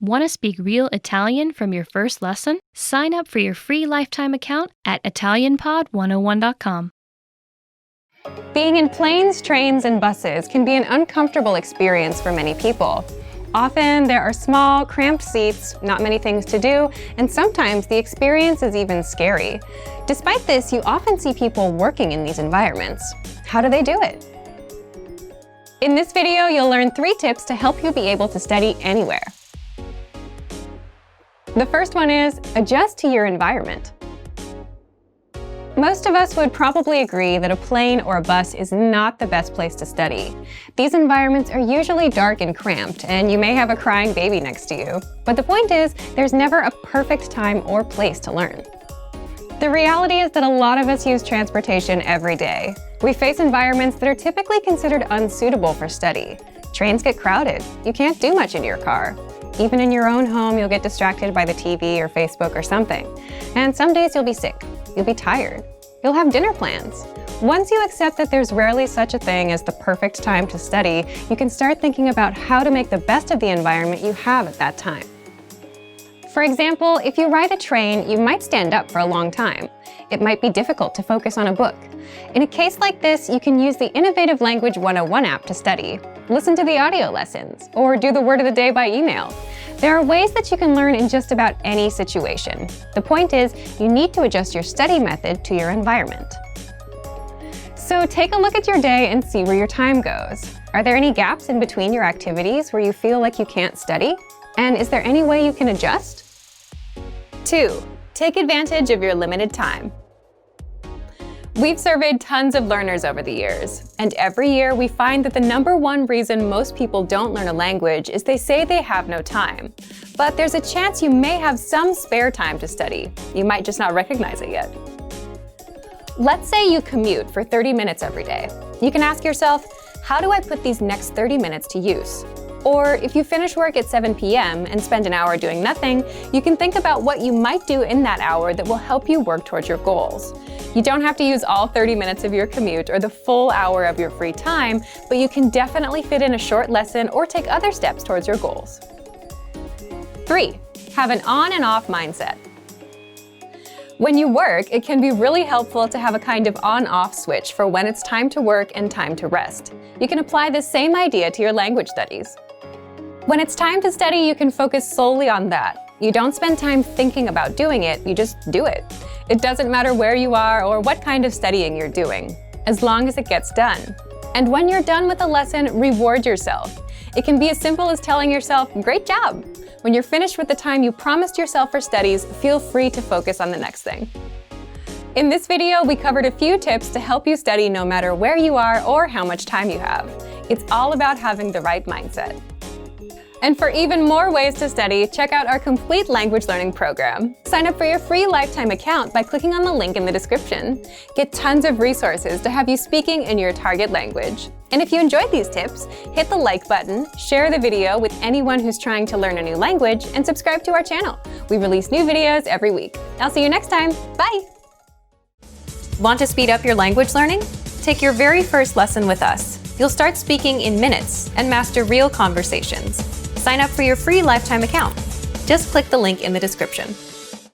Want to speak real Italian from your first lesson? Sign up for your free lifetime account at ItalianPod101.com. Being in planes, trains, and buses can be an uncomfortable experience for many people. Often there are small, cramped seats, not many things to do, and sometimes the experience is even scary. Despite this, you often see people working in these environments. How do they do it? In this video, you'll learn 3 tips to help you be able to study anywhere. The first one is adjust to your environment. Most of us would probably agree that a plane or a bus is not the best place to study. These environments are usually dark and cramped, and you may have a crying baby next to you. But the point is, there's never a perfect time or place to learn. The reality is that a lot of us use transportation every day. We face environments that are typically considered unsuitable for study. Trains get crowded. You can't do much in your car. Even in your own home, you'll get distracted by the TV or Facebook or something. And some days you'll be sick. You'll be tired. You'll have dinner plans. Once you accept that there's rarely such a thing as the perfect time to study, you can start thinking about how to make the best of the environment you have at that time. For example, if you ride a train, you might stand up for a long time. It might be difficult to focus on a book. In a case like this, you can use the Innovative Language 101 app to study. Listen to the audio lessons, or do the word of the day by email. There are ways that you can learn in just about any situation. The point is, you need to adjust your study method to your environment. So take a look at your day and see where your time goes. Are there any gaps in between your activities where you feel like you can't study? And is there any way you can adjust? 2. Take advantage of your limited time. We've surveyed tons of learners over the years, and every year we find that the #1 reason most people don't learn a language is they say they have no time. But there's a chance you may have some spare time to study. You might just not recognize it yet. Let's say you commute for 30 minutes every day. You can ask yourself, how do I put these next 30 minutes to use? Or if you finish work at 7 p.m. and spend an hour doing nothing, you can think about what you might do in that hour that will help you work towards your goals. You don't have to use all 30 minutes of your commute or the full hour of your free time, but you can definitely fit in a short lesson or take other steps towards your goals. 3. Have an on and off mindset. When you work, it can be really helpful to have a kind of on-off switch for when it's time to work and time to rest. You can apply the same idea to your language studies. When it's time to study, you can focus solely on that. You don't spend time thinking about doing it, you just do it. It doesn't matter where you are or what kind of studying you're doing, as long as it gets done. And when you're done with a lesson, reward yourself. It can be as simple as telling yourself, "Great job." When you're finished with the time you promised yourself for studies, feel free to focus on the next thing. In this video, we covered a few tips to help you study no matter where you are or how much time you have. It's all about having the right mindset. And for even more ways to study, check out our complete language learning program. Sign up for your free lifetime account by clicking on the link in the description. Get tons of resources to have you speaking in your target language. And if you enjoyed these tips, hit the like button, share the video with anyone who's trying to learn a new language, and subscribe to our channel. We release new videos every week. I'll see you next time. Bye! Want to speed up your language learning? Take your very first lesson with us. You'll start speaking in minutes and master real conversations. Sign up for your free lifetime account. Just click the link in the description.